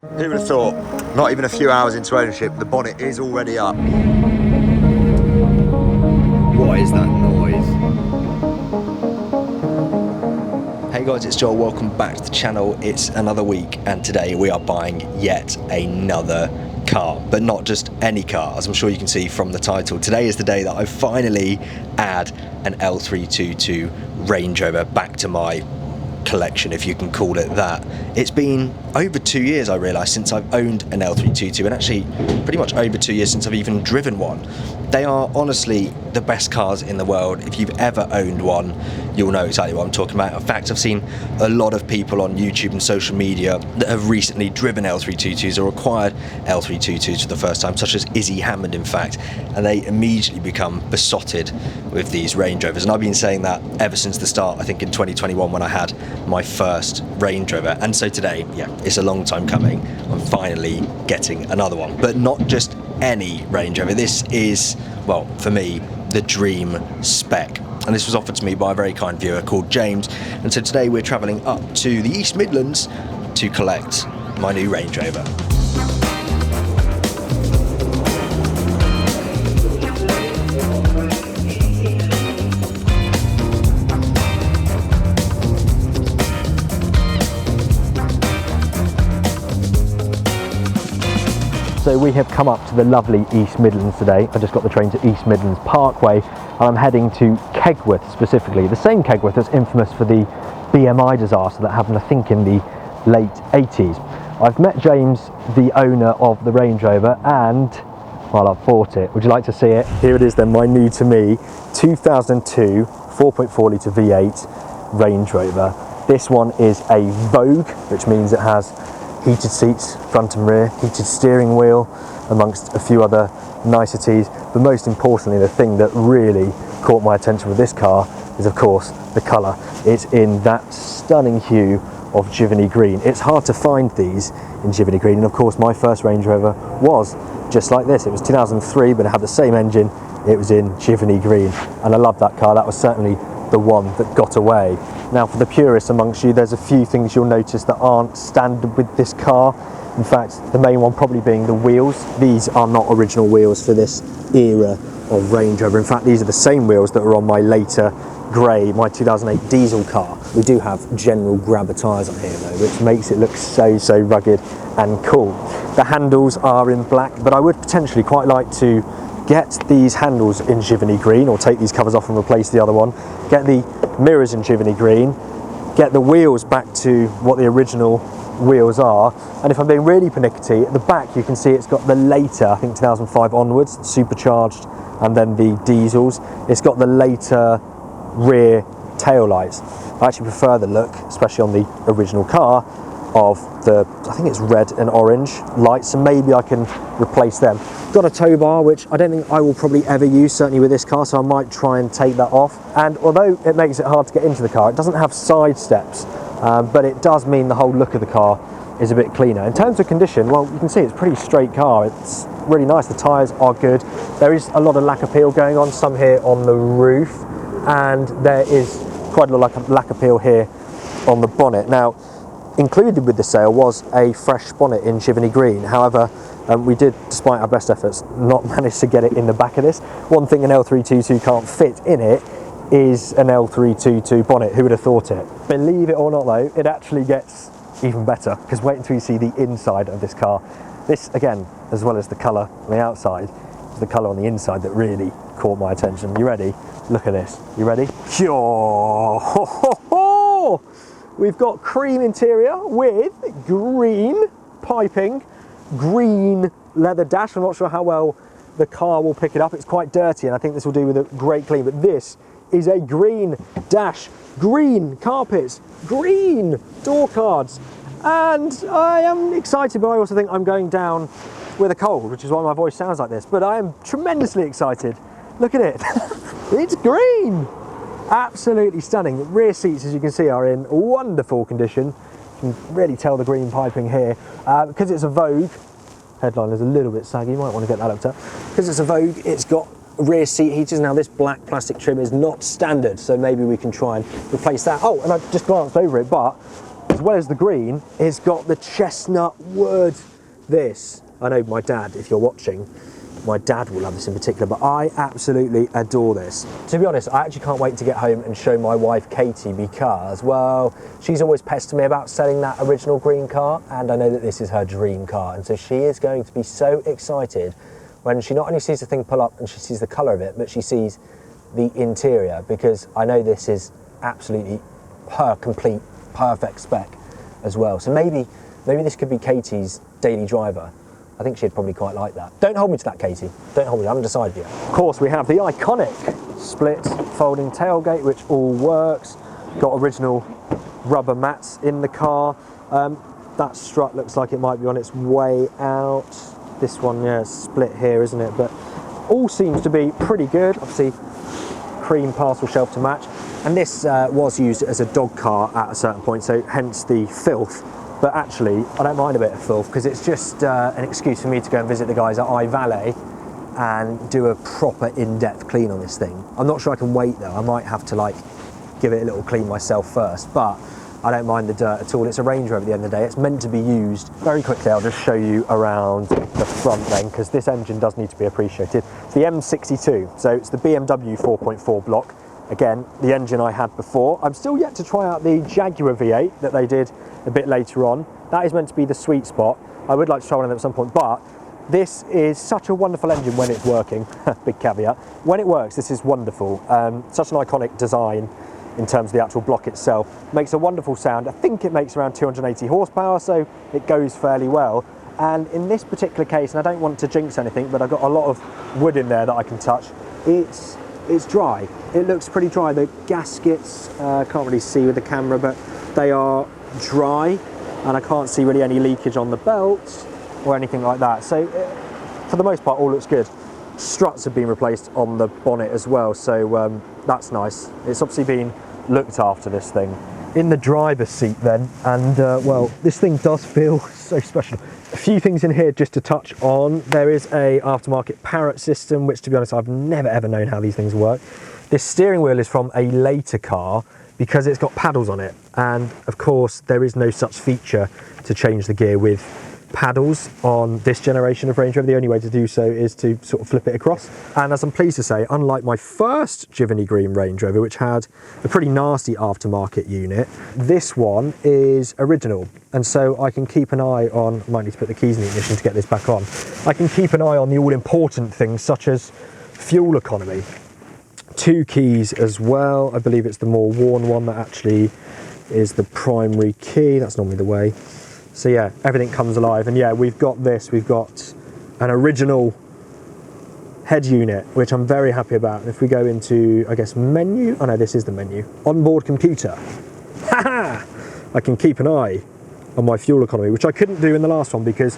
Who would have thought, not even a few hours into ownership, the bonnet is already up. What is that noise? Hey guys, it's Joel, welcome back to the channel. It's another week and today we are buying yet another car, but not just any car, as I'm sure you can see from the title. Today is the day that I finally add an L322 Range Rover back to my collection, if you can call it that. It's been over 2 years, I realise, since I've owned an L322, and actually pretty much over 2 years since I've even driven one. They are honestly the best cars in the world. If you've ever owned one, you'll know exactly what I'm talking about. In fact, I've seen a lot of people on YouTube and social media that have recently driven L322s or acquired L322s for the first time, such as Izzy Hammond, in fact, and they immediately become besotted with these Range Rovers. And I've been saying that ever since the start, I think in 2021 when I had my first Range Rover. And so today, yeah, it's a long time coming. I'm finally getting another one, but not just any Range Rover. This is, well, for me, the dream spec. And this was offered to me by a very kind viewer called James. And so today we're travelling up to the East Midlands to collect my new Range Rover. So we have come up to the lovely East Midlands today. I just got the train to East Midlands Parkway and I'm heading to Kegworth specifically, the same Kegworth that's infamous for the BMI disaster that happened, I think, in the late 80s. I've met James, the owner of the Range Rover, and, well, I've bought it. Would you like to see it? Here it is then, my new to me 2002 4.4 litre V8 Range Rover. This one is a Vogue, which means it has heated seats, front and rear, heated steering wheel, amongst a few other niceties. But most importantly, the thing that really caught my attention with this car is, of course, the colour. It's in that stunning hue of Giverny green. It's hard to find these in Giverny green, and of course my first Range Rover was just like this. It was 2003, but it had the same engine. It was in Giverny green, and I love that car. That was certainly the one that got away. Now, for the purists amongst you, there's a few things you'll notice that aren't standard with this car. In fact, the main one probably being the wheels. These are not original wheels for this era of Range Rover. In fact, these are the same wheels that were on my later grey, my 2008 diesel car. We do have general grabber tyres on here though, which makes it look so rugged and cool. The handles are in black, but I would potentially quite like to get these handles in Giverny green, or take these covers off and replace the other one, get the mirrors in Giverny green, get the wheels back to what the original wheels are, and if I'm being really pernickety, at the back you can see it's got the later, I think 2005 onwards, supercharged, and then the diesels. It's got the later rear tail lights. I actually prefer the look, especially on the original car, of the, I think it's red and orange lights, so maybe I can replace them. Got a tow bar, which I don't think I will probably ever use, certainly with this car, so I might try and take that off. And although it makes it hard to get into the car, it doesn't have side steps, but it does mean the whole look of the car is a bit cleaner. In terms of condition, well, you can see it's a pretty straight car. It's really nice. The tyres are good. There is a lot of lack appeal going on, some here on the roof, and there is quite a lot of lack appeal here on the bonnet. Now, included with the sale was a fresh bonnet in Giverny green. However, we did, despite our best efforts, not manage to get it in the back of this. One thing an L322 can't fit in it is an L322 bonnet. Who would have thought it? Believe it or not though, it actually gets even better, because wait until you see the inside of this car. This, again, as well as the colour on the outside, is the colour on the inside that really caught my attention. You ready? Look at this. You ready? We've got cream interior with green piping, green leather dash. I'm not sure how well the car will pick it up. It's quite dirty, and I think this will do with a great clean, but this is a green dash, green carpets, green door cards, and I am excited, but I also think I'm going down with a cold, which is why my voice sounds like this, but I am tremendously excited. Look at it. It's green. Absolutely stunning. The rear seats, as you can see, are in wonderful condition. You can really tell the green piping here. Because it's a Vogue, headline is a little bit saggy, you might want to get that up to. Because it's a Vogue, it's got rear seat heaters. Now this black plastic trim is not standard, so maybe we can try and replace that. Oh, and I just glanced over it, but as well as the green, it's got the chestnut wood. This, I know my dad, if you're watching, my dad will love this in particular, but I absolutely adore this. To be honest, I actually can't wait to get home and show my wife Katie because, well, she's always pestered me about selling that original green car, and I know that this is her dream car, and so she is going to be so excited when she not only sees the thing pull up and she sees the colour of it, but she sees the interior, because I know this is absolutely her complete perfect spec as well. So maybe this could be Katie's daily driver. I think she'd probably quite like that. Don't hold me to that, Katie. Don't hold me, I haven't decided yet. Of course, we have the iconic split folding tailgate, which all works. Got original rubber mats in the car. That strut looks like it might be on its way out. This one, yeah, it's split here, isn't it? But all seems to be pretty good. Obviously, cream parcel shelf to match. And this was used as a dog car at a certain point, so hence the filth. But actually, I don't mind a bit of filth because it's just an excuse for me to go and visit the guys at iValet and do a proper in-depth clean on this thing. I'm not sure I can wait though. I might have to like give it a little clean myself first, but I don't mind the dirt at all. It's a Range Rover at the end of the day. It's meant to be used. Very quickly, I'll just show you around the front then, because this engine does need to be appreciated. It's the M62, so it's the BMW 4.4 block. Again, the engine I had before. I'm still yet to try out the Jaguar V8 that they did a bit later on. That is meant to be the sweet spot. I would like to try one of them at some point, but this is such a wonderful engine when it's working. Big caveat. When it works, this is wonderful. Such an iconic design in terms of the actual block itself. Makes a wonderful sound. I think it makes around 280 horsepower, so it goes fairly well. And in this particular case, and I don't want to jinx anything, but I've got a lot of wood in there that I can touch. It's dry. It looks pretty dry. The gaskets, can't really see with the camera, but they are dry, and I can't see really any leakage on the belt or anything like that. So for the most part, all looks good. Struts have been replaced on the bonnet as well, so that's nice. It's obviously been looked after, this thing. In the driver's seat then, and well, this thing does feel so special. A few things in here just to touch on. There is a aftermarket Parrot system, which to be honest, I've never ever known how these things work. This steering wheel is from a later car because it's got paddles on it. And of course, there is no such feature to change the gear with paddles on this generation of Range Rover. The only way to do so is to sort of flip it across. And as I'm pleased to say, unlike my first Giverny Green Range Rover, which had a pretty nasty aftermarket unit, this one is original. And so I can keep an eye on, I might need to put the keys in the ignition to get this back on. I can keep an eye on the all important things such as fuel economy. 2 keys as well. I believe it's the more worn one that actually is the primary key. That's normally the way. So yeah, everything comes alive. And yeah, we've got this, we've got an original head unit, which I'm very happy about. And if we go into, I guess, menu, oh no, this is the menu. Onboard computer. I can keep an eye on my fuel economy, which I couldn't do in the last one because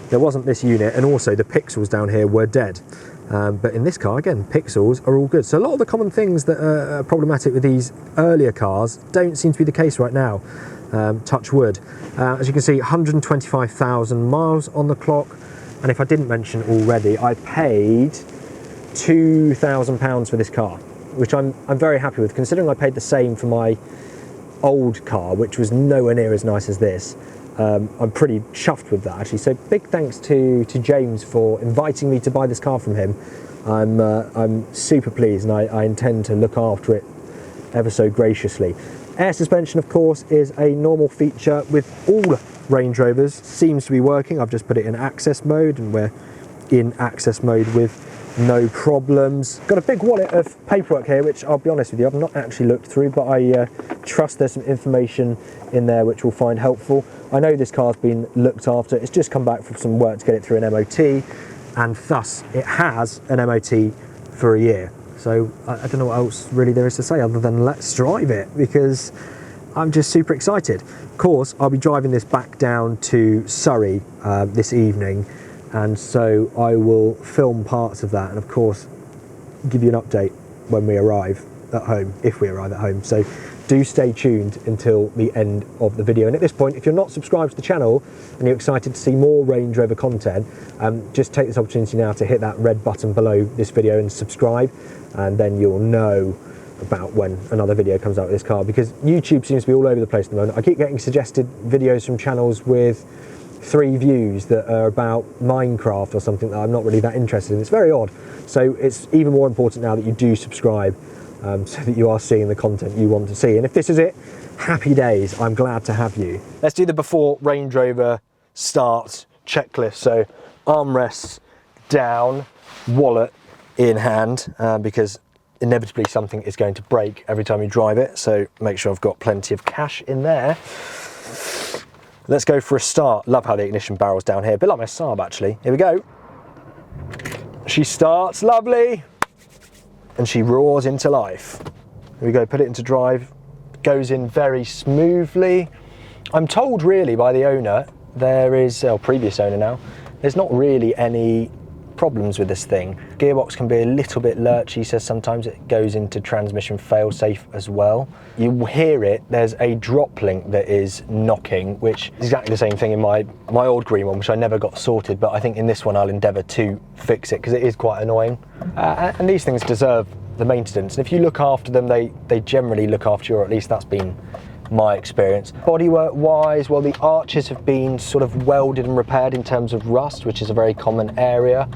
there wasn't this unit, and also the pixels down here were dead. But in this car, again, pixels are all good. So a lot of the common things that are problematic with these earlier cars don't seem to be the case right now. Touch wood. As you can see, 125,000 miles on the clock. And if I didn't mention already, I paid £2,000 for this car, which I'm very happy with, considering I paid the same for my old car, which was nowhere near as nice as this. I'm pretty chuffed with that, actually. So big thanks to James for inviting me to buy this car from him. I'm super pleased, and I intend to look after it ever so graciously. Air suspension, of course, is a normal feature with all Range Rovers. Seems to be working. I've just put it in access mode, and we're in access mode with no problems. Got a big wallet of paperwork here, which I'll be honest with you, I've not actually looked through, but I trust there's some information in there which we'll find helpful. I know this car's been looked after. It's just come back from some work to get it through an MOT, and thus it has an MOT for a year. So I don't know what else really there is to say other than let's drive it, because I'm just super excited. Of course, I'll be driving this back down to Surrey this evening, and so I will film parts of that and of course give you an update when we arrive at home, if we arrive at home. So do stay tuned until the end of the video. And at this point, if you're not subscribed to the channel and you're excited to see more Range Rover content, just take this opportunity now to hit that red button below this video and subscribe, and then you'll know about when another video comes out with this car, because YouTube seems to be all over the place at the moment. I keep getting suggested videos from channels with 3 views that are about Minecraft or something that I'm not really that interested in. It's very odd. So it's even more important now that you do subscribe, so that you are seeing the content you want to see. And if this is it, happy days, I'm glad to have you. Let's do the before Range Rover start checklist. So armrests down, wallet in hand, because inevitably something is going to break every time you drive it. So make sure I've got plenty of cash in there. Let's go for a start. Love how the ignition barrel's down here, a bit like my Saab actually. Here we go. She starts, lovely. And she roars into life. Here we go, put it into drive. Goes in very smoothly. I'm told really by the owner, there is, previous owner now, there's not really any problems with this thing. Gearbox can be a little bit lurchy, says sometimes it goes into transmission fail-safe as well. You hear it, there's a drop link that is knocking, which is exactly the same thing in my old green one, which I never got sorted, but I think in this one I'll endeavour to fix it because it is quite annoying. And these things deserve the maintenance, and if you look after them, they generally look after you, or at least that's been my experience. Bodywork wise, well, the arches have been sort of welded and repaired in terms of rust, which is a very common area,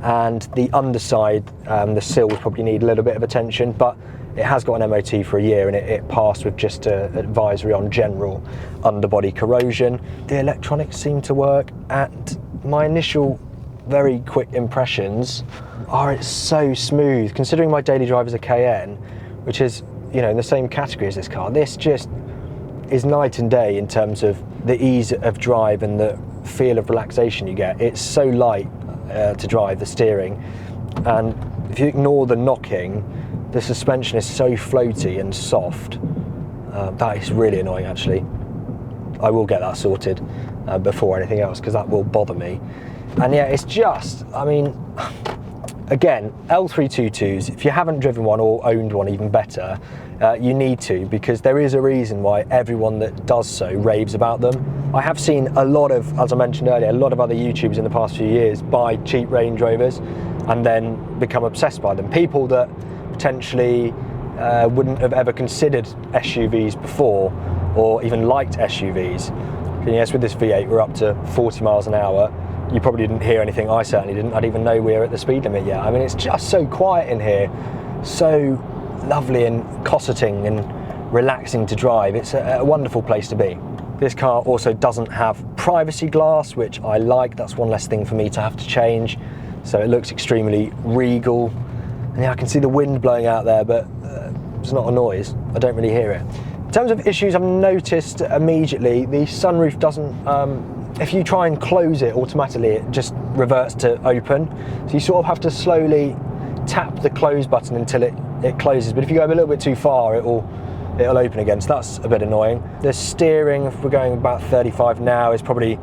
and the underside, the sills probably need a little bit of attention, but it has got an MOT for a year, and it passed with just an advisory on general underbody corrosion. The electronics seem to work, and my initial very quick impressions are it's so smooth. Considering my daily drive is a Cayenne, which is, you know, in the same category as this car, this just is night and day in terms of the ease of drive and the feel of relaxation you get. It's so light to drive, the steering, and if you ignore the knocking, the suspension is so floaty and soft. That is really annoying actually. I will get that sorted before anything else, because that will bother me. And yeah, it's just, I mean, again, L322s, if you haven't driven one or owned one, even better, you need to, because there is a reason why everyone that does so raves about them. I have seen a lot of, as I mentioned earlier, a lot of other YouTubers in the past few years buy cheap Range Rovers and then become obsessed by them. People that potentially wouldn't have ever considered SUVs before, or even liked SUVs. And yes, with this V8 we're up to 40 miles an hour. You probably didn't hear anything, I certainly didn't. I didn't even know we were at the speed limit yet. I mean, it's just so quiet in here, so lovely and cosseting and relaxing to drive. It's a wonderful place to be. This car also doesn't have privacy glass, which I like. That's one less thing for me to have to change. So it looks extremely regal. And yeah, I can see the wind blowing out there, but it's not a noise. I don't really hear it. In terms of issues I've noticed immediately, the sunroof doesn't, if you try and close it automatically, it just reverts to open. So you sort of have to slowly tap the close button until it closes. But if you go a little bit too far, it'll open again. So that's a bit annoying. The steering, if we're going about 35 now, is probably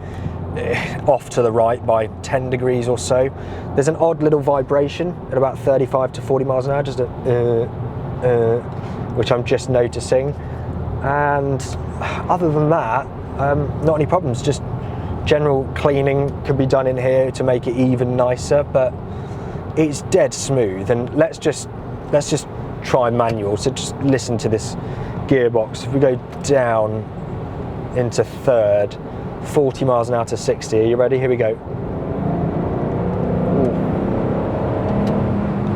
off to the right by 10 degrees or so. There's an odd little vibration at about 35 to 40 miles an hour, just which I'm just noticing. And other than that, not any problems. Just general cleaning could be done in here to make it even nicer, but it's dead smooth. And let's just try manual. So just listen to this gearbox. If we go down into third, 40 miles an hour to 60. Are you ready? Here we go. Ooh.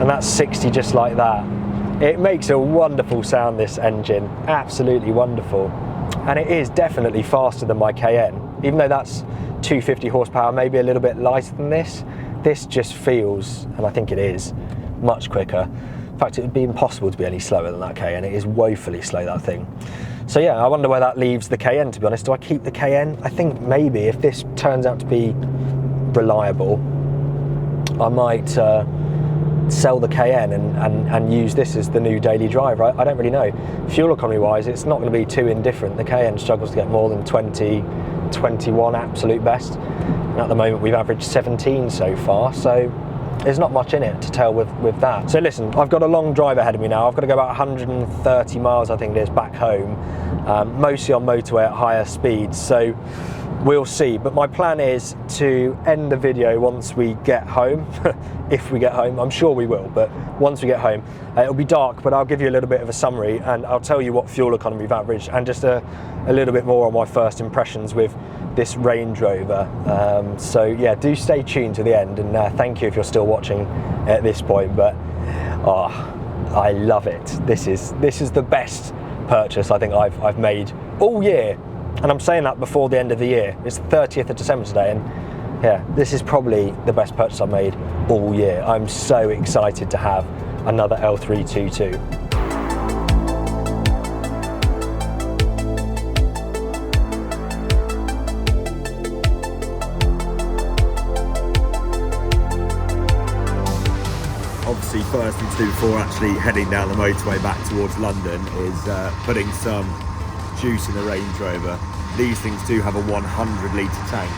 And that's 60 just like that. It makes a wonderful sound, this engine. Absolutely wonderful. And it is definitely faster than my Cayenne. Even though that's 250 horsepower, maybe a little bit lighter than this, this just feels, and I think it is, much quicker. In fact, it would be impossible to be any slower than that Cayenne. It is woefully slow, that thing. So yeah, I wonder where that leaves the Cayenne, to be honest. Do I keep the Cayenne? I think maybe if this turns out to be reliable, I might sell the Cayenne and use this as the new daily drive, right? I don't really know. Fuel economy wise, it's not going to be too indifferent. The Cayenne struggles to get more than 20, 21 absolute best. And at the moment we've averaged 17 so far, so there's not much in it to tell with that. So listen, I've got a long drive ahead of me now. I've got to go about 130 miles, I think it is, back home, mostly on motorway at higher speeds. So we'll see. But my plan is to end the video once we get home. If we get home, I'm sure we will, but once we get home, it'll be dark, but I'll give you a little bit of a summary and I'll tell you what fuel economy we've averaged and just a little bit more on my first impressions with this Range Rover. So yeah, do stay tuned to the end, and thank you if you're still watching at this point. But I love it. This is the best purchase I think I've made all year, and I'm saying that before the end of the year. It's the 30th of December today, and yeah, this is probably the best purchase I've made all year. I'm so excited to have another L322. Obviously, first thing to do before actually heading down the motorway back towards London is putting some juice in the Range Rover. These things do have a 100 litre tank.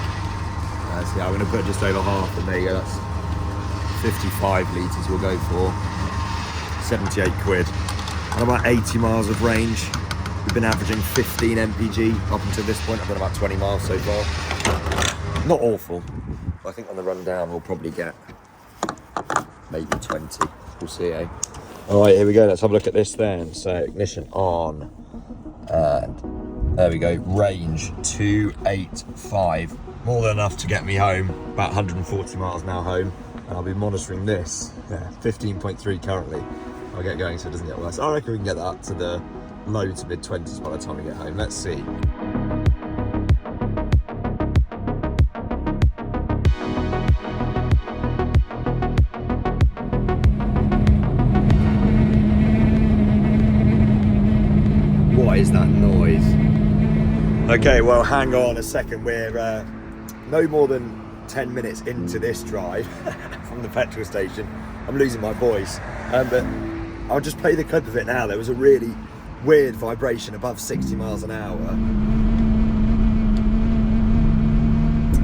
So yeah, I'm going to put just over half, and there you go, that's 55 litres we'll go for, 78 quid. And about 80 miles of range. We've been averaging 15 mpg up until this point. I've done about 20 miles so far. Not awful. I think on the run down we'll probably get maybe 20. We'll see, eh? All right, here we go. Let's have a look at this then. So ignition on, and there we go. Range 285. More than enough to get me home. About 140 miles now home, and I'll be monitoring this. Yeah, 15.3 currently. I'll get going so it doesn't get worse. I reckon we can get that up to the low to mid 20s by the time we get home. Let's see. What is that noise? Okay, well, hang on a second. We're no more than 10 minutes into this drive from the petrol station. I'm losing my voice, but I'll just play the clip of it now. There was a really weird vibration above 60 miles an hour,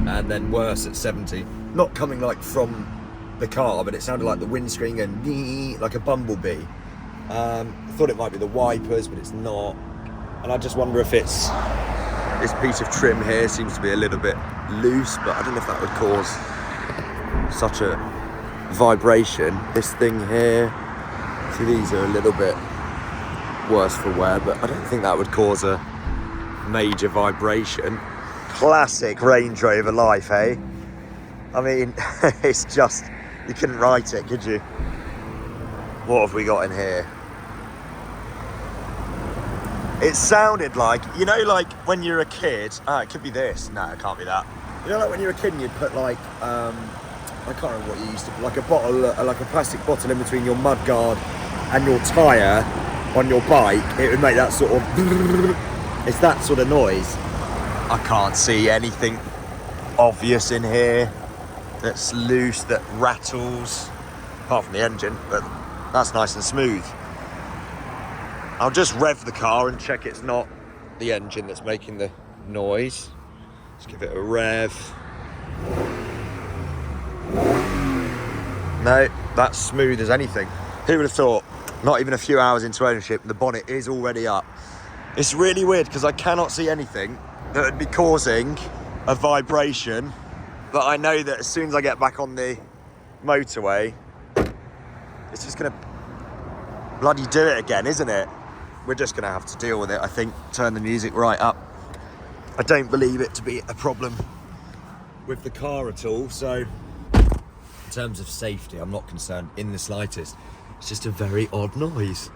and then worse at 70. Not coming like from the car, but it sounded like the windscreen going like a bumblebee. I thought it might be the wipers, but it's not. And I just wonder if it's this piece of trim here seems to be a little bit loose, but I don't know if that would cause such a vibration. This thing here, see, these are a little bit worse for wear, but I don't think that would cause a major vibration. Classic Range Rover life, eh? I mean, it's just, you couldn't write it, could you? What have we got in here? It sounded like, you know, like when you're a kid, it could be this, no, it can't be that. You know, like when you're a kid and you'd put like, I can't remember what you used to put, like a bottle, like a plastic bottle in between your mudguard and your tyre on your bike, it would make that sort of, it's that sort of noise. I can't see anything obvious in here that's loose, that rattles, apart from the engine, but that's nice and smooth. I'll just rev the car and check it's not the engine that's making the noise. Let's give it a rev. No, that's smooth as anything. Who would have thought? Not even a few hours into ownership, the bonnet is already up. It's really weird because I cannot see anything that would be causing a vibration, but I know that as soon as I get back on the motorway, it's just gonna bloody do it again, isn't it? We're just gonna have to deal with it, I think. Turn the music right up. I don't believe it to be a problem with the car at all, so in terms of safety, I'm not concerned in the slightest. It's just a very odd noise.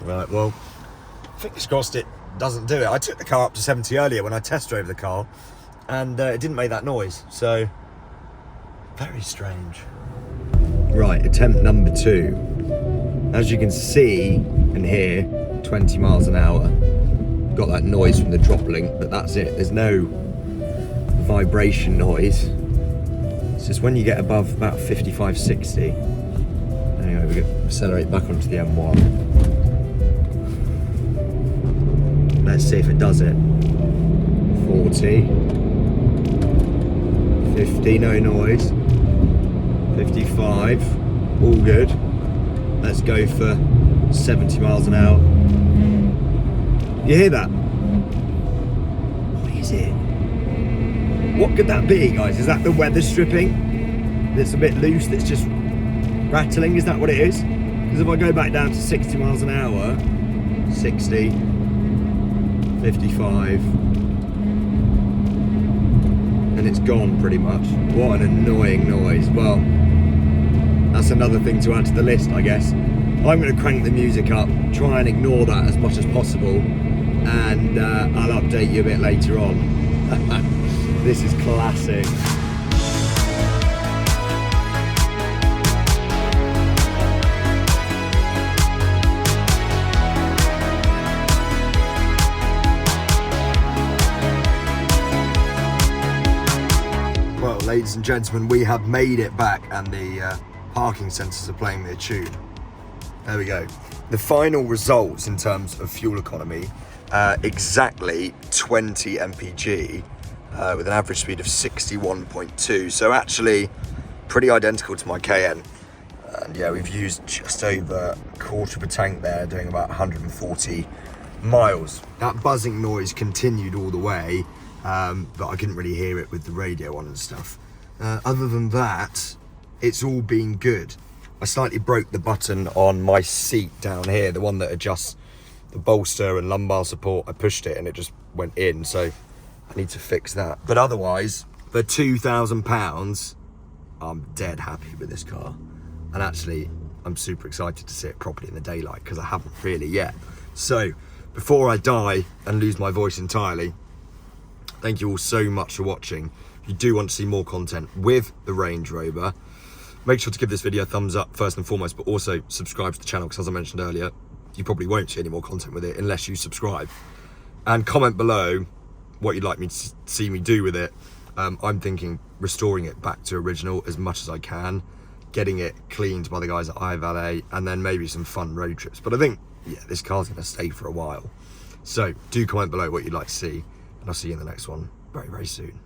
Right, well, fingers crossed it doesn't do it. I took the car up to 70 earlier when I test drove the car, and it didn't make that noise, so very strange. Right, attempt number 2. As you can see and hear, 20 miles an hour. Got that noise from the drop link, but that's it. There's no vibration noise. It's just when you get above about 55, 60. Anyway, we accelerate back onto the M1. Let's see if it does it. 40. 50, no noise. 55, all good. Let's go for 70 miles an hour. You hear that? What is it? What could that be, guys? Is that the weather stripping that's a bit loose, that's just rattling? Is that what it is? Because if I go back down to 60 miles an hour, 60, 55, and it's gone pretty much. What an annoying noise. Well, that's another thing to add to the list, I guess. I'm going to crank the music up, try and ignore that as much as possible, and I'll update you a bit later on. This is classic. Well, ladies and gentlemen, we have made it back, and the parking sensors are playing their tune. There we go. The final results in terms of fuel economy, exactly 20 mpg with an average speed of 61.2. So actually pretty identical to my Cayenne. And yeah, we've used just over a quarter of a tank there, doing about 140 miles. That buzzing noise continued all the way, but I couldn't really hear it with the radio on and stuff. Other than that, it's all been good. I slightly broke the button on my seat down here, the one that adjusts the bolster and lumbar support. I pushed it and it just went in, so I need to fix that. But otherwise, for £2,000, I'm dead happy with this car. And actually, I'm super excited to see it properly in the daylight, because I haven't really yet. So, before I die and lose my voice entirely, thank you all so much for watching. If you do want to see more content with the Range Rover, make sure to give this video a thumbs up first and foremost, but also subscribe to the channel, because as I mentioned earlier, you probably won't see any more content with it unless you subscribe. And comment below what you'd like me to see me do with it. I'm thinking restoring it back to original as much as I can, getting it cleaned by the guys at iValet, and then maybe some fun road trips. But I think, yeah, this car's gonna stay for a while. So do comment below what you'd like to see, and I'll see you in the next one very, very soon.